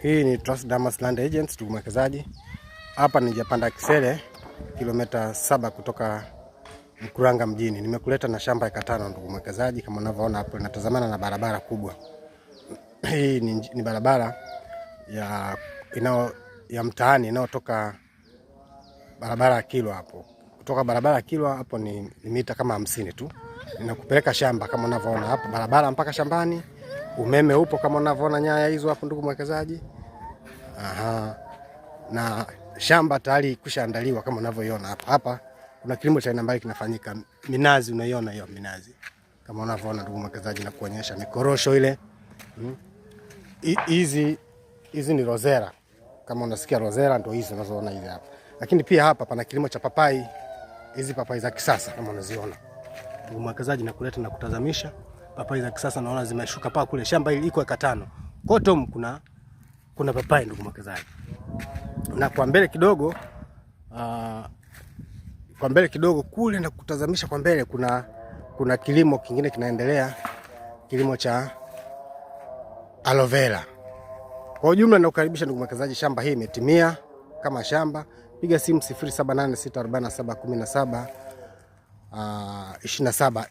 Hii ni Trust Damas Land Agents, ndugu mwekezaji. Hapa nijapanda Kisele kilomita 7 kutoka Mkuranga mjini. Nimekuleta na shamba eka 5 ndugu mwekezaji, kama unavyoona hapo inatazamana na barabara kubwa. Hii ni barabara ya mtaani inayotoka barabara ya Kilwa hapo. Kutoka barabara ya Kilwa hapo ni mita kama 50 tu. Ninakupeleka shamba kama unavyoona hapo, barabara mpaka shambani. Umeme upo kama unavyoona nyaya hizo hapo ndugu mwekezaji. Na shamba tayari kushaandaliwa kama unavyoiona hapa. Hapa kuna kilimo cha aina mbali kinafanyika. Minazi unaiona hiyo minazi. Kama unavyoona ndugu mwekezaji, na kuonyesha mikorosho ile. Hizi ni rozera. Kama unasikia rozera ndio hizi unazoona hizi hapa. Lakini pia hapa pana kilimo cha papai. Hizi papai za kisasa kama unaziona. Ndugu mwekezaji, nakuleta na kutazamisha papai za kisasa, naona zimeshuka paa kule. Shamba hili liko eka 5. Kotom kuna papai ndugu mwekezaji. Na kwa mbele kidogo kule na kutazamisha kwa mbele kuna kilimo kingine kinaendelea, kilimo cha aloe vera. Kwa ujumla nakukaribisha ndugu mwekezaji, shamba hii imetimia kama shamba. Piga simu 0786471727 27.